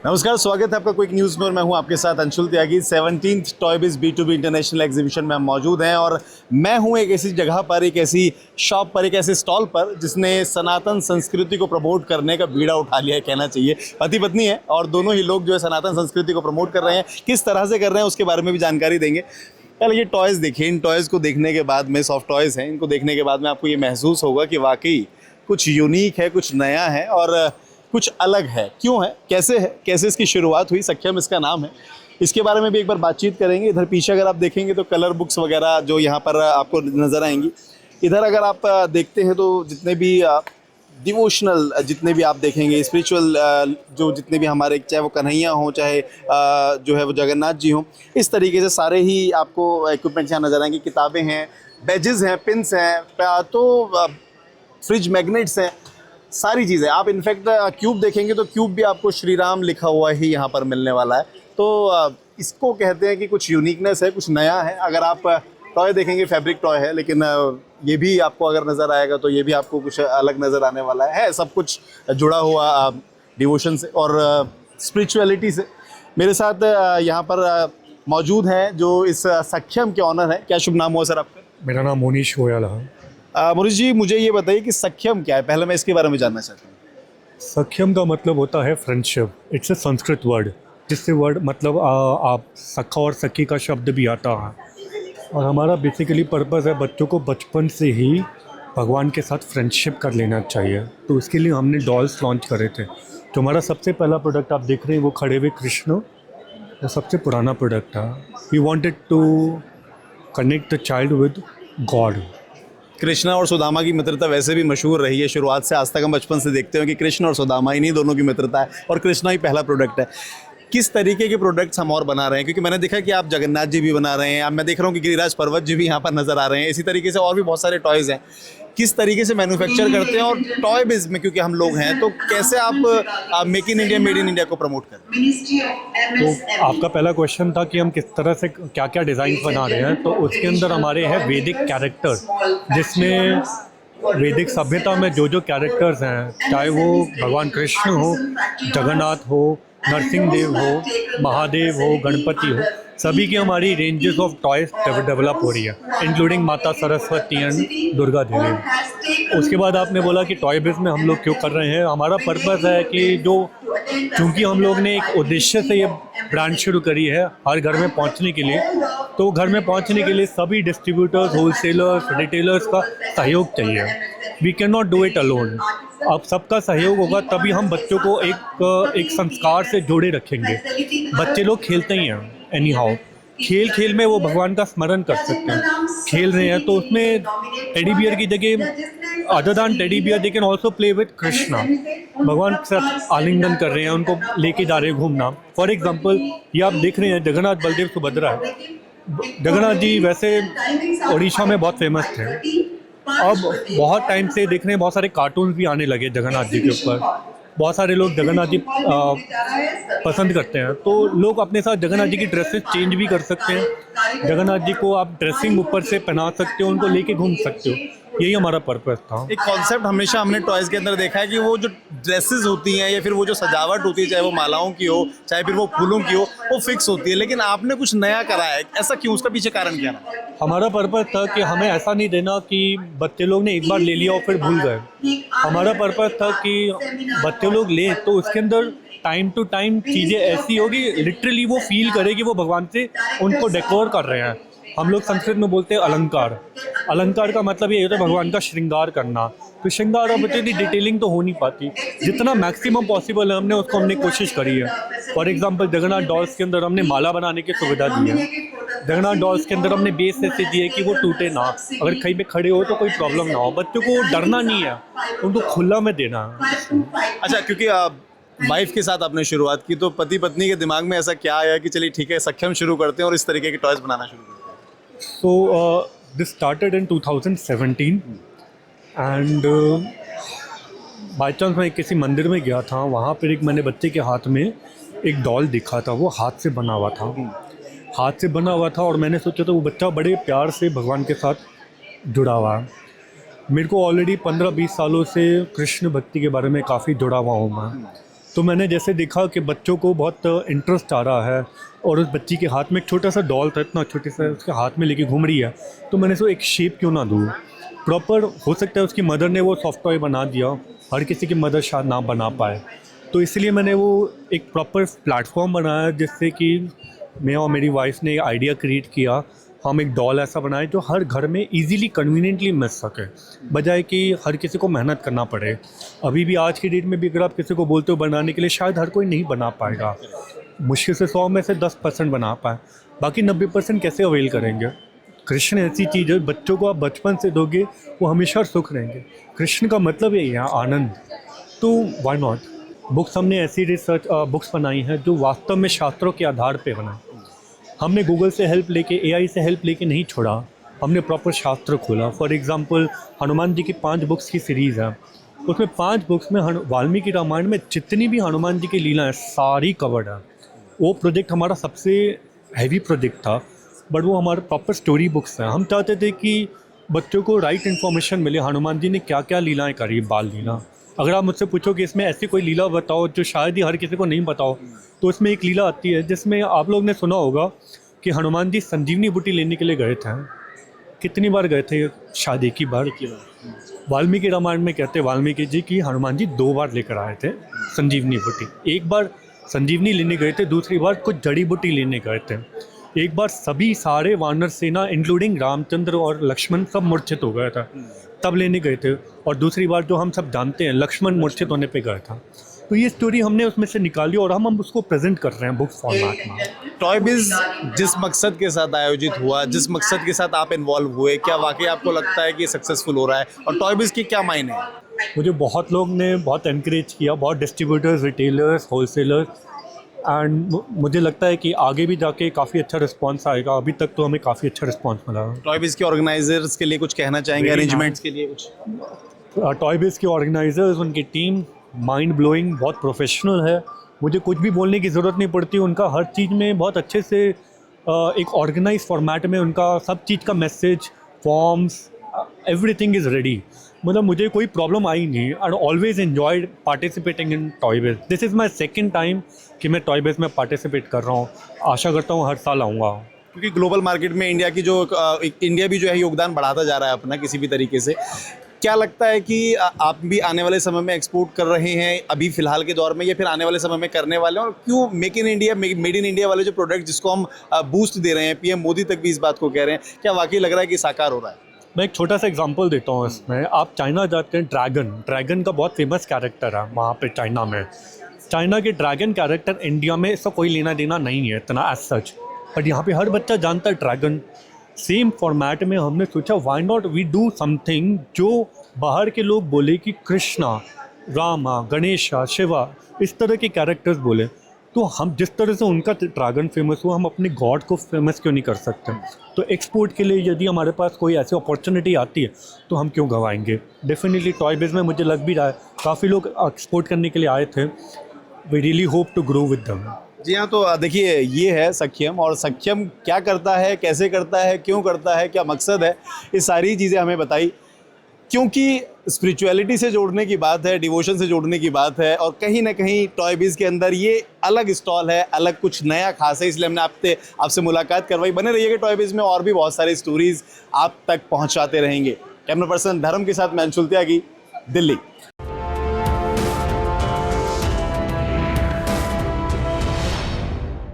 नमस्कार, स्वागत है आपका क्विक न्यूज़ में और मैं हूं आपके साथ अंशुल त्यागी। 17th टॉय बिज़ B2B इंटरनेशनल एग्जीबिशन में हम मौजूद हैं और मैं हूं एक ऐसी जगह पर, एक ऐसी शॉप पर, एक ऐसे स्टॉल पर जिसने सनातन संस्कृति को प्रमोट करने का बीड़ा उठा लिया है, कहना चाहिए। पति पत्नी है और दोनों ही लोग जो है सनातन संस्कृति को प्रमोट कर रहे हैं। किस तरह से कर रहे हैं उसके बारे में भी जानकारी देंगे। पहले ये टॉयज़ देखिए, इन टॉयज़ को देखने के बाद में, सॉफ्ट टॉयज़ हैं, इनको देखने के बाद में आपको ये महसूस होगा कि वाकई कुछ यूनिक है, कुछ नया है और कुछ अलग है। क्यों है, कैसे इसकी शुरुआत हुई, सख्यम इसका नाम है, इसके बारे में भी एक बार बातचीत करेंगे। इधर पीछे अगर आप देखेंगे तो कलर बुक्स वगैरह जो यहाँ पर आपको नज़र आएंगी। इधर अगर आप देखते हैं तो जितने भी डिवोशनल, जितने भी आप देखेंगे स्पिरिचुअल, जो जितने भी हमारे, चाहे वो कन्हैया हों, चाहे जो है वो जगन्नाथ जी हों, इस तरीके से सारे ही आपको इक्विपमेंट्स यहाँ नज़र आएंगे। किताबें हैं, बैजेस हैं, पिन्स हैं, तो फ्रिज मैग्नेट्स हैं, सारी चीज़ें। आप इनफैक्ट क्यूब देखेंगे तो क्यूब भी आपको श्री राम लिखा हुआ ही यहाँ पर मिलने वाला है। तो इसको कहते हैं कि कुछ यूनिकनेस है, कुछ नया है। अगर आप टॉय देखेंगे, फैब्रिक टॉय है, लेकिन ये भी आपको अगर नज़र आएगा तो ये भी आपको कुछ अलग नज़र आने वाला है। सब कुछ जुड़ा हुआ डिवोशन से और स्पिरिचुअलिटी से। मेरे साथ यहाँ पर मौजूद हैं जो इस सख्यम के ऑनर हैं। क्या शुभ नाम हुआ सर आपका? मेरा नाम मोनीश गोयल है। मोनीश जी, मुझे ये बताइए कि सख्यम क्या है, पहले मैं इसके बारे में जानना चाहता हूँ। सख्यम का मतलब होता है friendship. It's a Sanskrit word, जिससे वर्ड मतलब आप सखा और सखी का शब्द भी आता है। और हमारा बेसिकली पर्पस है बच्चों को बचपन से ही भगवान के साथ फ्रेंडशिप कर लेना चाहिए। तो इसके लिए हमने डॉल्स लॉन्च करे थे। तो हमारा सबसे पहला प्रोडक्ट आप देख रहे हैं वो खड़े हुए कृष्ण, वो सबसे पुराना प्रोडक्ट है। We wanted to connect the child with God. Krishna और सुदामा की मित्रता वैसे भी मशहूर रही है, शुरुआत से आज तक हम बचपन से देखते हैं कि कृष्ण और सुदामा, इन्हीं दोनों की मित्रता है और कृष्णा ही पहला प्रोडक्ट है। किस तरीके के प्रोडक्ट्स हम और बना रहे हैं, क्योंकि मैंने देखा कि आप जगन्नाथ जी भी बना रहे हैं, अब मैं देख रहा हूँ कि गिरिराज पर्वत जी भी यहाँ पर नज़र आ रहे हैं। इसी तरीके से और भी बहुत सारे टॉयज़ हैं। किस तरीके से मैन्युफैक्चर करते हैं और टॉय बिज़ में क्योंकि हम लोग हैं, तो कैसे आप make in India, made in India को प्रमोट करें? तो आपका पहला क्वेश्चन था कि हम किस तरह से क्या क्या डिज़ाइन बना रहे हैं। तो उसके अंदर हमारे हैं वैदिक कैरेक्टर, जिसमें वैदिक सभ्यता में जो जो कैरेक्टर्स हैं, चाहे वो भगवान कृष्ण हो, जगन्नाथ हो, नरसिंह देव हो, महादेव हो, गणपति हो, सभी की हमारी रेंजेस ऑफ टॉयज डेवलप हो रही है, इंक्लूडिंग माता सरस्वती एंड दुर्गा देवी। उसके बाद आपने बोला कि टॉय बिज़ में हम लोग क्यों कर रहे हैं। हमारा पर्पस है कि चूँकि हम लोग ने एक उद्देश्य से ये ब्रांड शुरू करी है हर घर में पहुंचने के लिए, तो घर में पहुंचने के लिए सभी डिस्ट्रीब्यूटर्स, होलसेलर्स, रिटेलर्स का सहयोग चाहिए। We can not do it alone. अब सबका सहयोग होगा तभी हम बच्चों को एक संस्कार से जोड़े रखेंगे। बच्चे लोग खेलते ही हैं एनी हाउ, खेल में वो भगवान का स्मरण कर सकते हैं। खेल रहे हैं तो उसमें टेडी बियर की जगह, other than teddy bear, they can also play with Krishna. भगवान के साथ आलिंगन कर रहे हैं, उनको लेके जा रहे हैं घूमना। फॉर एग्जाम्पल ये आप देख रहे हैं जगन्नाथ बलदेव सुभद्रा है। जगन्नाथ जी वैसे उड़ीसा में बहुत फेमस थे। अब बहुत टाइम से देख रहे हैं बहुत सारे कार्टून्स भी आने लगे जगन्नाथ जी के ऊपर। बहुत सारे लोग जगन्नाथ जी पसंद करते हैं, तो लोग अपने साथ जगन्नाथ जी की ड्रेसेस चेंज भी कर सकते हैं। जगन्नाथ जी को आप ड्रेसिंग ऊपर से पहना सकते हो, उनको लेके घूम सकते हो। यही हमारा पर्पस था। एक कॉन्सेप्ट हमेशा हमने टॉयज़ के अंदर देखा है कि वो जो ड्रेसेस होती हैं या फिर वो जो सजावट होती है, चाहे वो मालाओं की हो, चाहे फिर वो फूलों की हो, वो फिक्स होती है। लेकिन आपने कुछ नया करा है, ऐसा क्यों? उसका पीछे कारण क्या है? हमारा पर्पस था कि हमें ऐसा नहीं देना कि बच्चे लोग ने एक बार ले लिया और फिर भूल गए। हमारा पर्पस था कि बच्चे लोग लें तो उसके अंदर टाइम टू टाइम चीज़ें ऐसी होगी, लिटरली वो फील करे कि वो भगवान से उनको डेकोर कर रहे हैं। हम लोग संस्कृत में बोलते हैं अलंकार। अलंकार का मतलब ये होता है भगवान का श्रृंगार करना। तो श्रृंगार अब इतनी डिटेलिंग तो हो नहीं पाती, जितना मैक्सिमम पॉसिबल है हमने कोशिश करी है। फॉर एग्जांपल जगन्नाथ डॉल्स के अंदर हमने माला बनाने की सुविधा दी है। जगन्नाथ डॉल्स के अंदर हमने बेस ऐसे दिए कि वो टूटे ना, अगर कहीं पे खड़े हो तो कोई प्रॉब्लम ना हो। बच्चों को डरना नहीं है, उनको खुला में देना है। अच्छा, क्योंकि वाइफ के साथ आपने शुरुआत की, तो पति पत्नी के दिमाग में ऐसा क्या आया कि चलिए ठीक है सख्यम शुरू करते हैं और इस तरीके के टॉयज़ बनाना शुरू करते हैं? So this started in 2017 and by chance मैं किसी मंदिर में गया था। वहाँ पर एक मैंने बच्चे के हाथ में एक डॉल दिखा था, वो हाथ से बना हुआ था और मैंने सोचा था वो बच्चा बड़े प्यार से भगवान के साथ जुड़ा हुआ है। मेरे को ऑलरेडी 15-20 सालों से कृष्ण भक्ति के बारे में काफ़ी जुड़ा हुआ हूँ मैं। तो मैंने जैसे देखा कि बच्चों को बहुत इंटरेस्ट आ रहा है और उस बच्ची के हाथ में एक छोटा सा डॉल था, इतना छोटे सा, उसके हाथ में लेके घूम रही है, तो मैंने सो एक शेप क्यों ना दूँ प्रॉपर। हो सकता है उसकी मदर ने वो सॉफ्ट टॉय बना दिया, हर किसी की मदर शायद ना बना पाए, तो इसलिए मैंने वो एक प्रॉपर प्लेटफॉर्म बनाया जिससे कि मैं और मेरी वाइफ ने आइडिया क्रिएट किया। हम एक डॉल ऐसा बनाए जो हर घर में इजीली कन्वीनियंटली मिल सके, बजाय कि हर किसी को मेहनत करना पड़े। अभी भी आज की डेट में भी अगर आप किसी को बोलते हो बनाने के लिए, शायद हर कोई नहीं बना पाएगा, मुश्किल से 100 में से 10% बना पाए, बाकी 90% कैसे अवेल करेंगे। कृष्ण ऐसी चीज़ है, बच्चों को आप बचपन से दोगे वो हमेशा सुख रहेंगे। कृष्ण का मतलब यही है आनंद, तो व्हाई नॉट। बुक्स हमने ऐसी रिसर्च बुक्स बनाई हैं जो वास्तव में शास्त्रों के आधार पे बनाई। हमने गूगल से हेल्प लेके, एआई से हेल्प लेके नहीं छोड़ा, हमने प्रॉपर शास्त्र खोला। फॉर एग्जांपल हनुमान जी की 5 बुक्स की सीरीज़ है, उसमें 5 बुक्स में वाल्मीकि रामायण में जितनी भी हनुमान जी की लीला है सारी कवर्ड है। वो प्रोजेक्ट हमारा सबसे हैवी प्रोजेक्ट था, बट वो हमारे प्रॉपर स्टोरी बुक्स हैं। हम चाहते थे कि बच्चों को राइट इन्फॉर्मेशन मिले, हनुमान जी ने क्या क्या लीलाएँ करी, बाल लीला। अगर आप मुझसे पूछो कि इसमें ऐसी कोई लीला बताओ जो शायद ही हर किसी को नहीं बताओ, तो इसमें एक लीला आती है जिसमें आप लोग ने सुना होगा कि हनुमान जी संजीवनी बूटी लेने के लिए गए थे। कितनी बार गए थे? शायद एक ही बार। वाल्मीकि रामायण में कहते हैं वाल्मीकि जी की हनुमान जी 2 बार लेकर आए थे संजीवनी बूटी। एक बार संजीवनी लेने गए थे, दूसरी बार कुछ जड़ी बूटी लेने गए थे। एक बार सभी सारे वानर सेना इंक्लूडिंग रामचंद्र और लक्ष्मण सब मूर्छित हो गया था, तब लेने गए थे। और दूसरी बार जो हम सब जानते हैं, लक्ष्मण मूर्छित होने पे गया था। तो ये स्टोरी हमने उसमें से निकाली और हम उसको प्रेजेंट कर रहे हैं बुक फॉर्मेट में। टॉय बिज जिस मकसद के साथ आयोजित हुआ, जिस मकसद के साथ आप इन्वॉल्व हुए, क्या वाकई आपको लगता है कि सक्सेसफुल हो रहा है? और टॉय बिज के क्या मायने हैं? मुझे बहुत लोग ने बहुत एनकरेज किया, बहुत डिस्ट्रीब्यूटर्स, रिटेलर्स, होलसेलर्स, एंड मुझे लगता है कि आगे भी जाके काफ़ी अच्छा रिस्पांस आएगा। अभी तक तो हमें काफ़ी अच्छा रिस्पांस मिला है। टॉय बिज के ऑर्गेनाइजर्स के लिए कुछ कहना चाहेंगे? अरेंजमेंट्स के लिए कुछ? टॉय बिज के ऑर्गेनाइजर्स, उनकी टीम माइंड ब्लोइंग, बहुत प्रोफेशनल है। मुझे कुछ भी बोलने की ज़रूरत नहीं पड़ती। उनका हर चीज़ में बहुत अच्छे से एक ऑर्गेनाइज फॉर्मेट में उनका सब चीज़ का message, forms, everything is ready. मतलब मुझे कोई प्रॉब्लम आई नहीं। I always enjoyed participating in toy biz. This is my second time कि मैं टॉय बिज में पार्टिसिपेट कर रहा हूँ। आशा करता हूँ हर साल आऊँगा, क्योंकि ग्लोबल मार्केट में इंडिया की जो इंडिया भी जो है योगदान बढ़ाता जा रहा है अपना किसी भी तरीके से। क्या लगता है कि आप भी आने वाले समय में एक्सपोर्ट कर रहे हैं अभी फ़िलहाल के दौर में, या फिर आने वाले समय में करने वाले हैं? और क्यों make in India, made in India वाले जो प्रोडक्ट जिसको हम बूस्ट दे रहे हैं, पीएम मोदी तक भी इस बात को कह रहे हैं, क्या वाकई लग रहा है कि साकार हो रहा है? मैं एक छोटा सा एग्जांपल देता हूँ इसमें। आप चाइना जाते हैं, ड्रैगन का बहुत फेमस कैरेक्टर है वहाँ पे चाइना में। चाइना के ड्रैगन कैरेक्टर इंडिया में इसका कोई लेना देना नहीं है इतना एज सच, बट यहाँ पे हर बच्चा जानता है ड्रैगन। सेम फॉर्मेट में हमने सोचा why not we do something जो बाहर के लोग बोले कि कृष्णा, रामा, गणेशा, शिवा, इस तरह के कैरेक्टर्स बोले, तो हम जिस तरह से उनका ड्रैगन फेमस हुआ, हम अपने गॉड को फेमस क्यों नहीं कर सकते? तो एक्सपोर्ट के लिए यदि हमारे पास कोई ऐसी अपॉर्चुनिटी आती है तो हम क्यों गंवाएंगे? डेफिनेटली टॉय बिज में मुझे लग भी रहा है काफ़ी लोग एक्सपोर्ट करने के लिए आए थे। We really hope to grow with them. जी हाँ, तो देखिए ये है सख्यम, और सख्यम क्या करता है, कैसे करता है, क्यों करता है, क्या मकसद है, ये सारी चीज़ें हमें बताई। क्योंकि स्पिरिचुअलिटी से जोड़ने की बात है, डिवोशन से जोड़ने की बात है, और कहीं ना कहीं टॉय बिज के अंदर ये अलग स्टॉल है, अलग कुछ नया खास है, इसलिए हमने आपसे मुलाकात करवाई। बने रहिएगा टॉय बिज में, और भी बहुत सारी स्टोरीज आप तक पहुंचाते रहेंगे। कैमरा पर्सन धर्म के साथ मैं अंशुल त्यागी, दिल्ली।